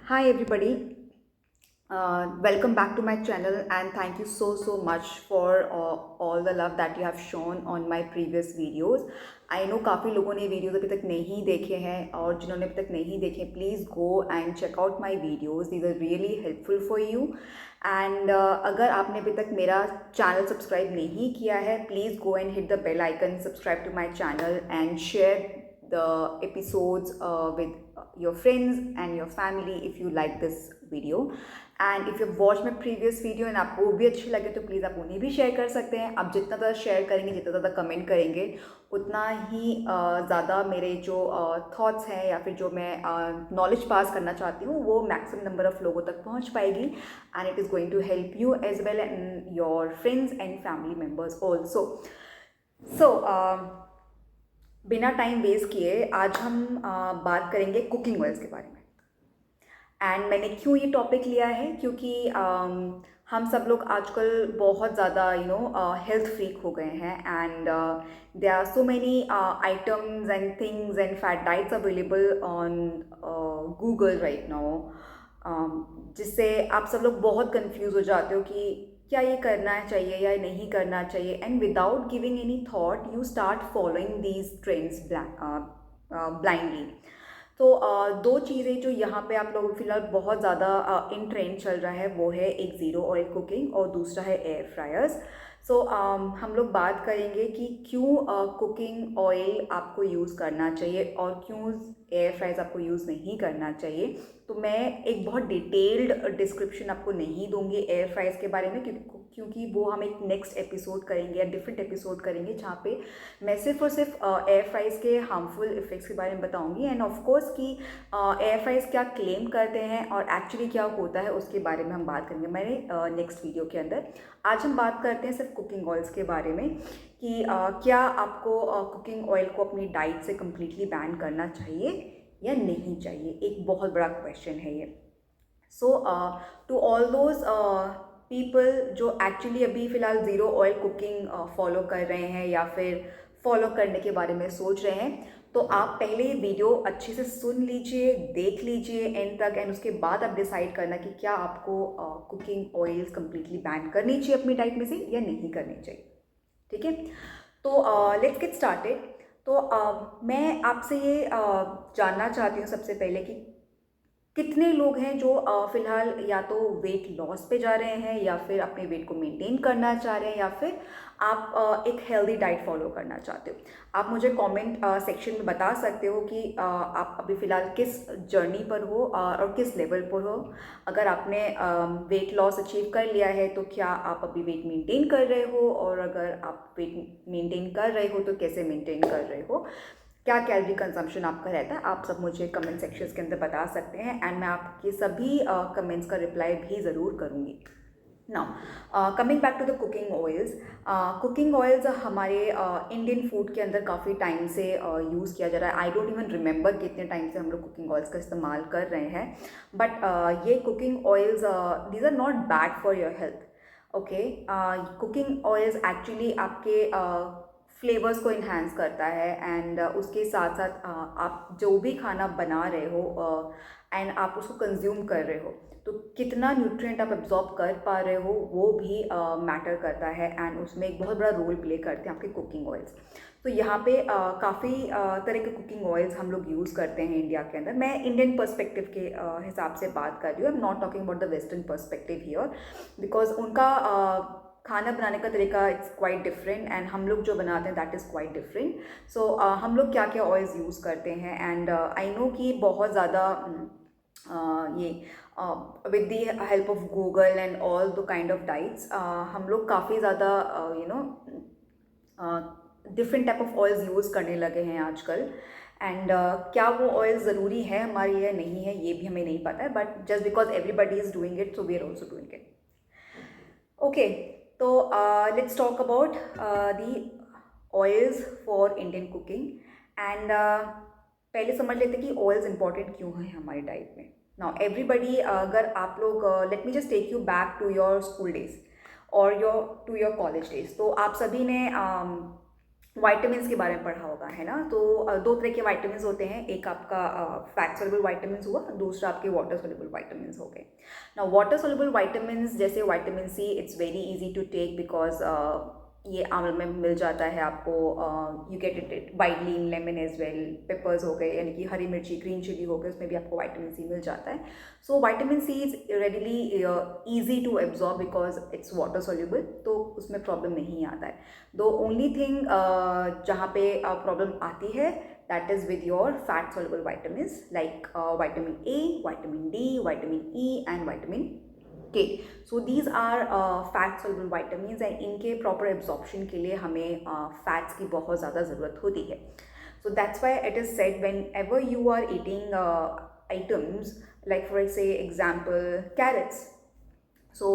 Hi everybody, welcome back to my channel and thank you so much for all the love that you have shown on my previous videos. I know काफ़ी लोगों ने videos अभी तक नहीं देखे हैं और जिन्होंने अभी तक नहीं देखे please go and check out my videos, these are really helpful for you. And अगर आपने अभी तक मेरा चैनल सब्सक्राइब नहीं किया है please go and hit the bell icon, subscribe to my channel and share the episodes with your friends and your family if you like this video. And if you've watched my previous video and आपको वो भी अच्छी लगे तो please आप उन्हें भी share कर सकते हैं। आप जितना ज़्यादा शेयर करेंगे, जितना ज़्यादा कमेंट करेंगे, उतना ही ज़्यादा मेरे जो थॉट्स हैं या फिर जो मैं नॉलेज पास करना चाहती हूँ वो मैक्सिमम नंबर ऑफ़ लोगों तक पहुँच पाएगी and it is going to help you as well and your friends and family members also. So बिना टाइम वेस्ट किए आज हम बात करेंगे कुकिंग ऑयल्स के बारे में। एंड मैंने क्यों ये टॉपिक लिया है क्योंकि हम सब लोग आजकल बहुत ज़्यादा हेल्थ फ्रीक हो गए हैं and there are so many items and things and fat diets available on Google right now, जिससे आप सब लोग बहुत कंफ्यूज हो जाते हो कि क्या ये करना चाहिए या नहीं करना चाहिए and without giving any thought you start following these trends blindly. तो दो चीज़ें जो यहाँ पे आप लोग फिलहाल बहुत ज़्यादा इन ट्रेंड चल रहा है वो है एक ज़ीरो ऑयल कुकिंग और दूसरा है एयर फ्रायर्स। सो हम लोग बात करेंगे कि क्यों कुकिंग ऑयल आपको यूज़ करना चाहिए और क्यों एयर फ्राइज आपको यूज़ नहीं करना चाहिए। तो मैं एक बहुत डिटेल्ड डिस्क्रिप्शन आपको नहीं दूंगी एयर फ्राइज के बारे में क्योंकि वो हम एक नेक्स्ट एपिसोड करेंगे या डिफरेंट एपिसोड करेंगे जहाँ पे मैं सिर्फ और सिर्फ एयर फ्राइज के हार्मफुल इफ़ेक्ट्स के बारे में बताऊंगी एंड ऑफ कोर्स कि एयर फ्राइज क्या क्लेम करते हैं और एक्चुअली क्या होता है उसके बारे में हम बात करेंगे मेरे नेक्स्ट वीडियो के अंदर। आज हम बात करते हैं सिर्फ कुकिंग ऑयल्स के बारे में कि क्या आपको कुकिंग ऑयल को अपनी डाइट से कम्प्लीटली बैन करना चाहिए या नहीं चाहिए। एक बहुत बड़ा क्वेश्चन है ये। सो टू ऑल दोज पीपल जो एक्चुअली अभी फ़िलहाल ज़ीरो ऑयल कुकिंग फॉलो कर रहे हैं या फिर फॉलो करने के बारे में सोच रहे हैं, तो आप पहले ये वीडियो अच्छे से सुन लीजिए, देख लीजिए एंड तक एंड उसके बाद आप डिसाइड करना कि क्या आपको कुकिंग ऑयल्स कम्प्लीटली बैन करनी चाहिए अपनी डाइट में से या नहीं करनी चाहिए। ठीक है, तो लेट्स गेट स्टार्टेड। तो मैं आपसे ये जानना चाहती हूँ सबसे पहले कि कितने लोग हैं जो फ़िलहाल या तो वेट लॉस पे जा रहे हैं या फिर अपने वेट को मेंटेन करना चाह रहे हैं या फिर आप एक हेल्दी डाइट फॉलो करना चाहते हो। आप मुझे कमेंट सेक्शन में बता सकते हो कि आप अभी फ़िलहाल किस जर्नी पर हो और किस लेवल पर हो। अगर आपने वेट लॉस अचीव कर लिया है तो क्या आप अभी वेट मेंटेन कर रहे हो, और अगर आप वेट मेंटेन कर रहे हो तो कैसे मेंटेन कर रहे हो, क्या कैलोरी कंजम्पशन आपका रहता है, आप सब मुझे कमेंट सेक्शंस के अंदर बता सकते हैं एंड मैं आपके सभी कमेंट्स का रिप्लाई भी ज़रूर करूँगी। Now coming back to the cooking oils. Cooking oils हमारे इंडियन फूड के अंदर काफ़ी टाइम से यूज़ किया जा रहा है। आई डोंट इवन रिमेंबर कितने टाइम से हम लोग कुकिंग ऑयल्स का इस्तेमाल कर रहे हैं, बट ये cooking oils these are not bad for your health. Okay, cooking oils actually आपके फ्लेवर्स को इन्हांस करता है एंड उसके साथ साथ आप जो भी खाना बना रहे हो एंड आप उसको कंज्यूम कर रहे हो तो कितना न्यूट्रिएंट आप एब्जॉर्ब कर पा रहे हो वो भी मैटर करता है एंड उसमें एक बहुत बड़ा रोल प्ले करते हैं आपके कुकिंग ऑयल्स। तो यहाँ पे काफ़ी तरह के कुकिंग ऑयल्स हम लोग यूज़ करते हैं इंडिया के अंदर। मैं इंडियन पर्सपेक्टिव के हिसाब से बात कर रही हूँ, I am not talking about the western perspective here because उनका खाना बनाने का तरीका इट्स क्वाइट डिफरेंट एंड हम लोग जो बनाते हैं दैट इज़ क्वाइट डिफरेंट। सो हम लोग क्या क्या ऑयल्स यूज़ करते हैं एंड आई नो कि बहुत ज़्यादा ये with the help of Google and all the kind of diets हम लोग काफ़ी ज़्यादा different type of oils use करने लगे हैं आजकल एंड क्या वो ऑयल ज़रूरी है हमारे या नहीं है ये भी हमें नहीं पता है, but just because everybody is doing it so we are also doing it. Okay, तो let's talk about the oils for Indian cooking and पहले समझ लेते हैं कि ऑयल्स इंपॉर्टेंट क्यों हैं हमारी डाइट में। नाउ एवरीबडी, अगर आप लोग let me just take you back to your school days और your to your college days. तो आप सभी ने वाइटामिन्स के बारे में पढ़ा होगा, है ना। तो दो तरह के वाइटामिन्स होते हैं, एक आपका फैट सोल्युबल वाइटामिन्स हुआ, दूसरा आपके वाटर सोल्युबल वाइटामिन्स हो गए। ना वाटर सोल्युबल वाइटामिन्स जैसे vitamin C, it's very easy to take because ये आंवले में मिल जाता है आपको। You get it widely in lemon as well, peppers हो गए यानी कि हरी मिर्ची, ग्रीन चिली हो गए, उसमें भी आपको विटामिन सी मिल जाता है। So vitamin C is readily easy to absorb because it's water soluble, तो उसमें प्रॉब्लम नहीं आता है। दो ओनली थिंग जहाँ पे प्रॉब्लम आती है that is with your fat soluble vitamins like vitamin A, vitamin D, vitamin E and vitamin K. So these are fat soluble vitamins and इनके proper absorption के लिए हमें fats की बहुत ज़्यादा ज़रूरत होती है. So that's why it is said whenever you are eating items like for say example carrots, so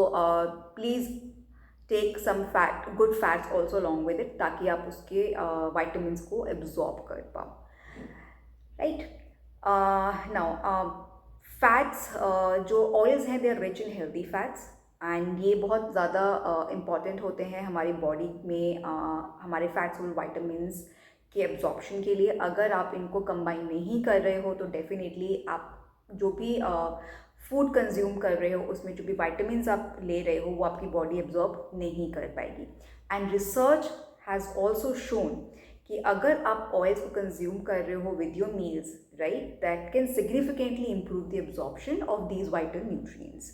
please take some fat, good fats also along with it ताकि आप उसके vitamins को absorb कर पाओ, right? Now फैट्स जो oils हैं they are rich in healthy fats and ये बहुत ज़्यादा इम्पॉर्टेंट होते हैं हमारी बॉडी में हमारे फैट्स और वाइटामिन्स के एब्जॉर्प्शन के लिए। अगर आप इनको कंबाइन नहीं कर रहे हो तो डेफिनेटली आप जो भी फूड कंज्यूम कर रहे हो उसमें जो भी वाइटामिन्स आप ले रहे हो वो आपकी बॉडी एब्जॉर्ब नहीं कर पाएगी। And research has also shown कि अगर आप ऑयल्स को कंज्यूम कर रहे हो with your meals, right, that can significantly improve the absorption of these vital nutrients.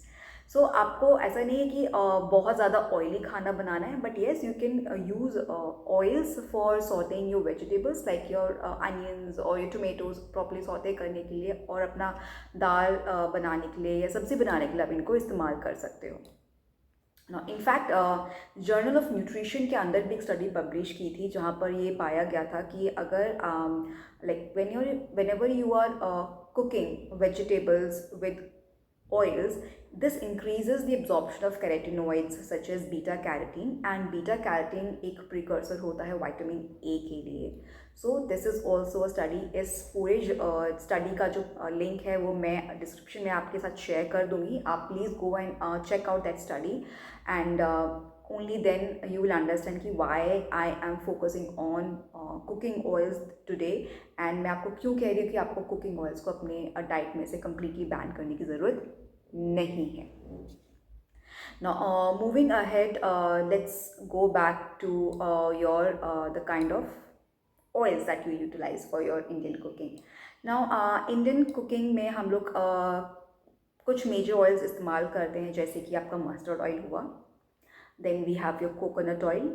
So आपको ऐसा नहीं है कि बहुत ज़्यादा ऑयली खाना बनाना है, but yes you can use oils for sauteing your vegetables like your onions और योर टोमेटोज प्रॉपर्ली सॉटे करने के लिए, और अपना दाल बनाने के लिए या सब्ज़ी बनाने के लिए आप इनको इस्तेमाल कर सकते हो। इनफैक्ट जर्नल ऑफ न्यूट्रिशन के अंदर भी एक स्टडी पब्लिश की थी जहाँ पर ये पाया गया था कि अगर like whenever you are cooking vegetables with oils, this increases the absorption of carotenoids such as beta carotene, and beta carotene एक precursor होता है विटामिन ए के लिए। So this is also a study. इस पूरे स्टडी का जो link है वो मैं डिस्क्रिप्शन में आपके साथ शेयर कर दूँगी, आप please go and check out that study and only then you will understand कि why I am focusing on cooking oils today, and मैं आपको क्यों कह रही हूँ कि आपको cooking oils को अपने डाइट में से completely बैन करने की ज़रूरत नहीं है। Now moving ahead, let's go back to the kind of oils that you utilize for your Indian cooking. Now Indian cooking में हम लोग कुछ मेजर ऑयल्स इस्तेमाल करते हैं, जैसे कि आपका मस्टर्ड ऑयल हुआ, then we have your coconut oil,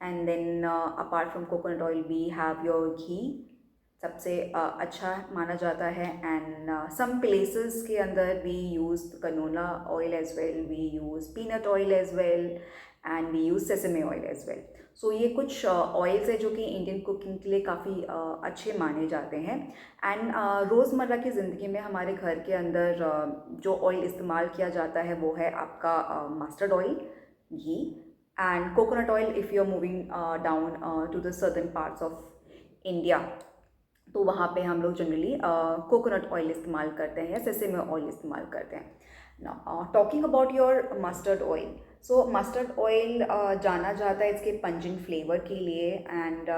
and then apart from coconut oil we have your ghee, सबसे अच्छा माना जाता है। एंड सम प्लेसेस के अंदर we use canola oil as well, we use peanut oil as well, and we use sesame oil as well. So ये कुछ oils है जो कि इंडियन कुकिंग के लिए काफ़ी अच्छे माने जाते हैं। एंड रोज़मर्रा की ज़िंदगी में हमारे घर के अंदर जो ऑयल इस्तेमाल किया जाता है वो है आपका mustard oil, ghee and coconut oil if you are moving down to the southern parts of India, तो वहाँ पे हम लोग जनरली कोकोनट ऑयल इस्तेमाल करते हैं या सेसेमे ऑयल इस्तेमाल करते हैं। Now talking about your mustard oil, so mustard oil जाना जाता है इसके पंजेंट फ्लेवर के लिए, and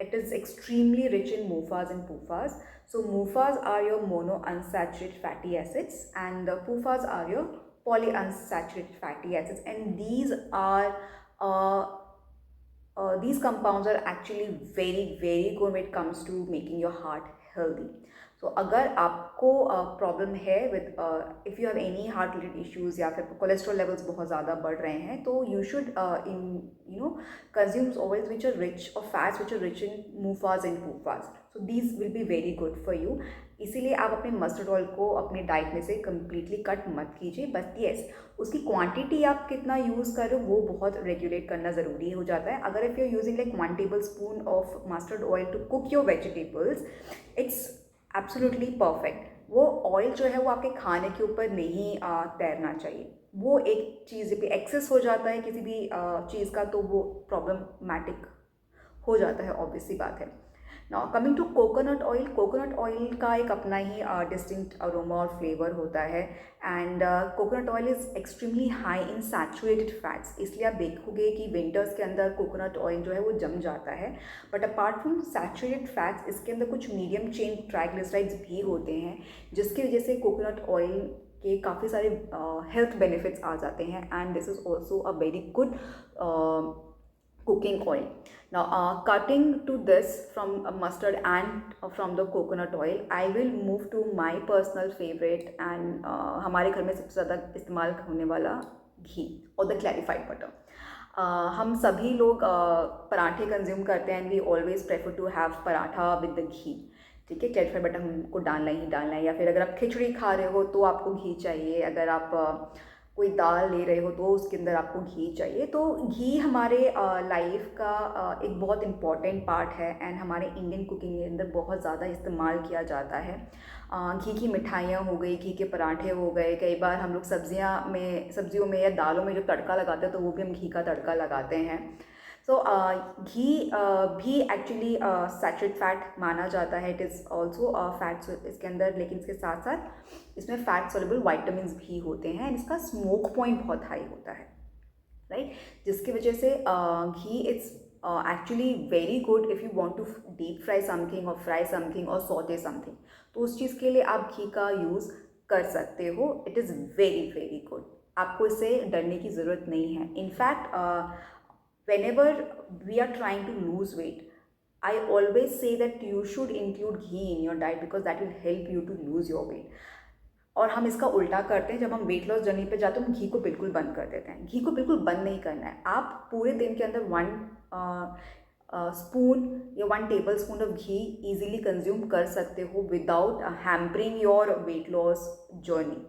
it is extremely rich in MUFAs and PUFAs. So MUFAs are your mono unsaturated fatty acids and PUFAs are your polyunsaturated fatty acids, and these compounds are actually very good when it comes to making your heart healthy. So अगर आपको problem है with if you have any heart related issues या फिर cholesterol levels बहुत ज़्यादा बढ़ रहे हैं, तो you should consume oils which are rich और fats which are rich in MUFAs and PUFAs. So these will be very good for you. इसीलिए आप अपने मस्टर्ड ऑयल को अपने डाइट में से कम्प्लीटली कट मत कीजिए, बस येस उसकी क्वांटिटी आप कितना यूज़ कर रहे हो वो बहुत रेगुलेट करना ज़रूरी हो जाता है। अगर if you are using like 1 tablespoon of mustard oil to cook your vegetables, it's absolutely perfect. वो ऑयल जो है वो आपके खाने के ऊपर नहीं तैरना चाहिए। वो एक चीज़ पे एक्सेस हो जाता है किसी भी चीज़ का, तो वो प्रॉब्लमैटिक हो जाता है, ऑब्वियस सी बात है। Now coming to coconut oil का एक अपना ही डिस्टिंक्ट अरोमा और फ्लेवर होता है। And coconut oil is extremely high in saturated fats, इसलिए आप देखोगे कि विंटर्स के अंदर कोकोनट ऑयल जो है वो जम जाता है। But apart from saturated fats, इसके अंदर कुछ मीडियम चेन ट्राइग्लिसराइड्स भी होते हैं, जिसकी वजह से कोकोनट ऑयल के काफ़ी सारे हेल्थ बेनिफिट्स आ जाते हैं। And this is also a very good cooking oil. Now cutting to this from mustard and from the coconut oil, I will move to my personal favorite and हमारे घर में सबसे ज़्यादा इस्तेमाल होने वाला घी और द क्लैरिफाइड बटर। हम सभी लोग पराठे कंज्यूम करते हैं and we always prefer to have paratha with the ghee. ठीक है, क्लैरिफाइड बटर हमको डालना ही डालना है, या फिर अगर आप खिचड़ी खा रहे हो तो आपको घी चाहिए, अगर आप कोई दाल ले रहे हो तो उसके अंदर आपको घी चाहिए। तो घी हमारे लाइफ का एक बहुत इम्पॉर्टेंट पार्ट है एंड हमारे इंडियन कुकिंग के अंदर बहुत ज़्यादा इस्तेमाल किया जाता है। घी की मिठाइयाँ हो गई, घी के पराठे हो गए, कई बार हम लोग सब्जियों में या दालों में जो तड़का लगाते हैं तो वो भी हम घी का तड़का लगाते हैं। सो घी भी एक्चुअली सैचुरेट फैट माना जाता है, इट इज़ ऑल्सो फैट्स इसके अंदर, लेकिन इसके साथ साथ इसमें फैट सोल्युबल वाइटामिन भी होते हैं एंड इसका स्मोक पॉइंट बहुत हाई होता है, राइट, जिसकी वजह से ghee it's actually very good if you want to deep fry something or fry something or saute something, तो उस चीज़ के लिए आप घी का यूज़ कर सकते हो। It is very very good, आपको इससे डरने की ज़रूरत नहीं है। In fact whenever we are trying to lose weight, I always say that you should include ghee in your diet because that will help you to lose your weight. और हम इसका उल्टा करते हैं, जब हम वेट लॉस जर्नी पे जाते हैं हम घी को बिल्कुल बंद कर देते हैं। घी को बिल्कुल बंद नहीं करना है, आप पूरे दिन के अंदर 1 स्पून या 1 tablespoon of ghee easily consume कर सकते हो without hampering your weight loss journey.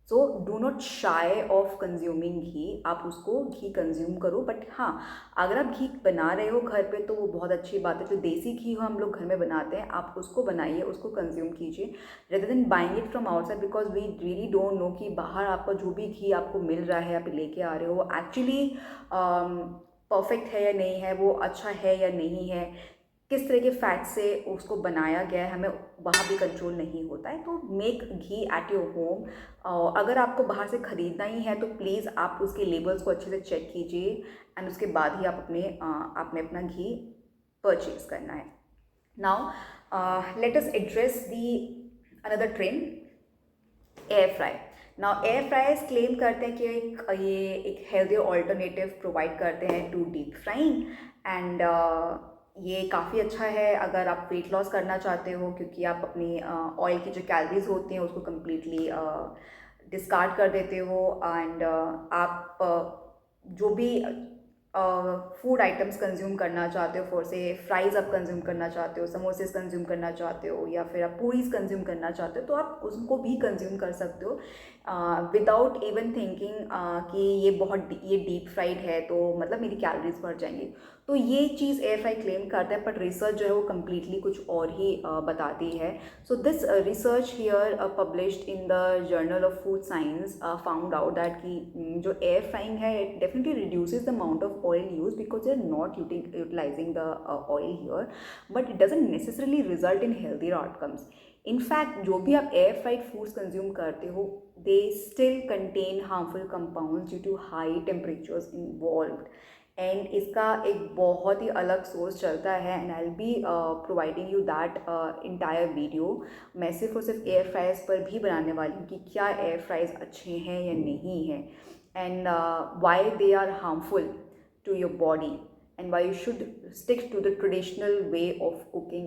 So do not shy off consuming ghee, आप उसको घी कंज्यूम करो। बट हाँ, अगर आप घी बना रहे हो घर पे तो वो बहुत अच्छी बात है, जो देसी घी हो हम लोग घर में बनाते हैं आप उसको बनाइए, उसको कंज्यूम कीजिए rather than buying it from outside, because we really don't know कि बाहर आपका जो भी घी आपको मिल रहा है, आप लेके आ रहे हो, एक्चुअली परफेक्ट है या नहीं है, वो अच्छा है या नहीं है, किस तरह के फैट से उसको बनाया गया है, हमें वहाँ भी कंट्रोल नहीं होता है। तो make ghee at your home. अगर आपको बाहर से ख़रीदना ही है तो प्लीज़ आप उसके लेबल्स को अच्छे से चेक कीजिए एंड उसके बाद ही आपने अपना घी परचेज करना है। Now let us address the another trend, air fry. Now air fryers claim करते हैं कि ये एक हेल्दी ऑल्टरनेटिव प्रोवाइड करते हैं टू डीप फ्राइंग एंड ये काफ़ी अच्छा है अगर आप वेट लॉस करना चाहते हो, क्योंकि आप अपनी ऑयल की जो कैलोरीज होती हैं उसको कम्प्लीटली डिस्कार्ड कर देते हो एंड आप जो भी फूड आइटम्स कंज्यूम करना चाहते हो, फॉर से फ्राइज़ आप कंज्यूम करना चाहते हो, समोसेस कंज्यूम करना चाहते हो, या फिर आप पूरीज कंज्यूम करना चाहते हो, तो आप उसको भी कंज्यूम कर सकते हो विदाउट इवन थिंकिंग कि ये डीप फ्राइड है तो मतलब मेरी कैलोरीज बढ़ जाएंगी। तो ये चीज़ एयर फ्राई क्लेम करता है, बट रिसर्च जो है वो कम्प्लीटली कुछ और ही बताती है। So this research here published in the Journal of Food Science found out that कि जो एयर फ्राइंग है it definitely reduces the amount of oil use because they are not utilising the oil here, but it doesn't necessarily result in healthier outcomes. In fact जो भी आप air fried foods consume करते हो they still contain harmful compounds due to high temperatures involved and इसका एक बहुत ही अलग source चलता है and I will be providing you that entire video. मैं सिर्फ और सिर्फ एयर फ्राइज पर भी बनाने वाली हूँ कि क्या एयर फ्राइज अच्छे हैं या नहीं हैं and why they are harmful to your body and why you should stick to the traditional way of cooking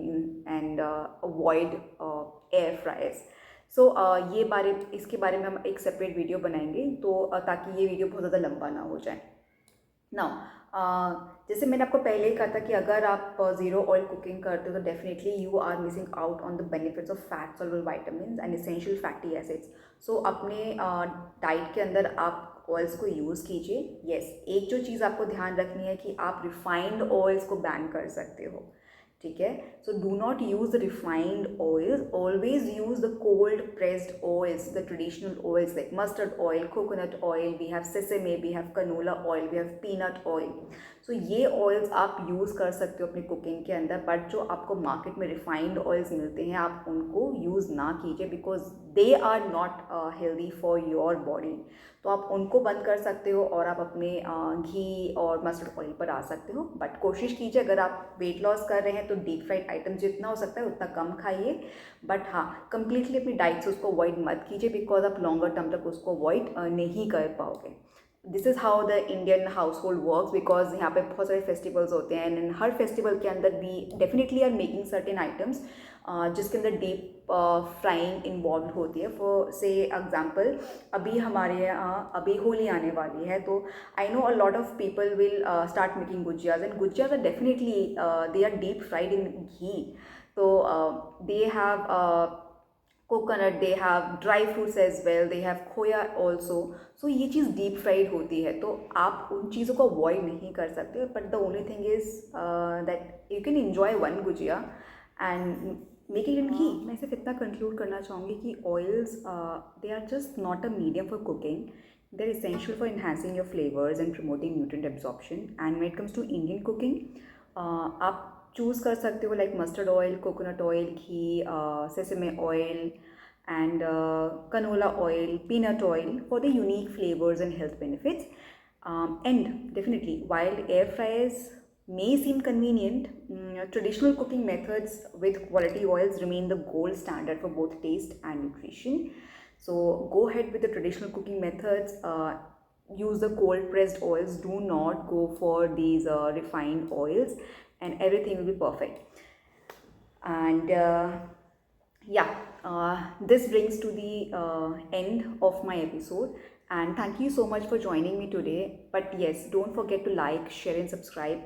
and avoid air fryers. So इसके बारे में हम एक सेपरेट वीडियो बनाएंगे तो ताकि ये वीडियो बहुत ज़्यादा लंबा ना हो जाए। नाउ जैसे मैंने आपको पहले ही कहा था कि अगर आप ज़ीरो ऑयल कुकिंग करते हो तो definitely you are missing out on the benefits of fat soluble vitamin and essential fatty acids. So अपने डाइट के अंदर आप ऑयल्स को यूज़ कीजिए। येस, एक जो चीज़ आपको ध्यान रखनी है कि आप रिफाइंड ऑयल्स को बैन कर सकते हो, ठीक है। So do not use the refined oils, always use the cold pressed oils, the traditional oils like mustard oil, coconut oil, we have sesame, we have canola oil, we have peanut oil. So ये oils आप use कर सकते हो अपनी cooking के अंदर, but जो आपको मार्केट में रिफाइंड ऑयल्स मिलते हैं आप उनको यूज़ ना कीजिए, because they are not healthy for your body. तो आप उनको बंद कर सकते हो और आप अपने घी और मस्टर्ड ऑयल पर आ सकते हो। बट कोशिश कीजिए, अगर आप वेट लॉस कर रहे हैं तो डीप फ्राइड आइटम जितना हो सकता है उतना कम खाइए। बट हाँ, कंप्लीटली अपनी डाइट से उसको अवॉइड मत कीजिए, बिकॉज आप लॉन्गर टर्म तक उसको अवॉइड नहीं कर पाओगे। This is how the Indian house hold works, because यहाँ पे बहुत सारे फेस्टिवल्स होते हैं एंड हर फेस्टिवल के अंदर भी definitely are making certain items जिसके अंदर डीप फ्राइंग इन्वॉल्व होती है। फॉर से एग्जाम्पल, अभी हमारे यहाँ अभी होली आने वाली है, तो I know a lot of people will start making gujiyas, and gujiyas are definitely they are deep fried in ghee. तो they have coconut, they have dry fruits as well, they have khoya also. So ये चीज़ डीप फ्राइड होती है, तो आप उन चीज़ों को अवॉइड नहीं कर सकते। But the only thing is that you can enjoy one gujiya and make it in ghee. मैं सिर्फ इतना कंक्लूड करना चाहूँगी कि oils they are just not a medium for cooking, they are essential for enhancing your flavors and promoting nutrient absorption. And when it comes to Indian cooking, आप choose कर सकते हो like mustard oil, coconut oil, ghee, sesame oil and canola oil, peanut oil for the unique flavors and health benefits. And definitely, while air fryers may seem convenient, traditional cooking methods with quality oils remain the gold standard for both taste and nutrition. So go ahead with the traditional cooking methods. Use the cold pressed oils. Do not go for these refined oils, and everything will be perfect. And yeah, this brings to the end of my episode, and thank you so much for joining me today. But yes, don't forget to like, share and subscribe.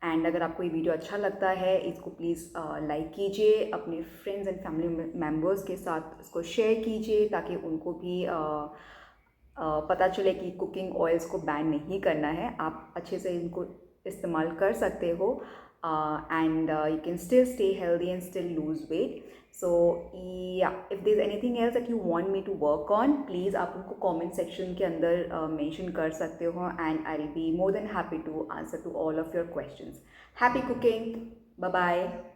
And अगर आपको ये video अच्छा लगता है इसको please like कीजिए, अपने friends and family members के साथ इसको शेयर कीजिए ताकि उनको भी पता चले कि कुकिंग ऑयल्स को बैन नहीं करना है, आप अच्छे से इनको इस्तेमाल कर सकते हो and you can still stay healthy and still lose weight. So yeah, if there's anything else that you want me to work on, please आप उनको comment section के अंदर mention कर सकते हो, and I'll be more than happy to answer to all of your questions. Happy cooking. Bye bye.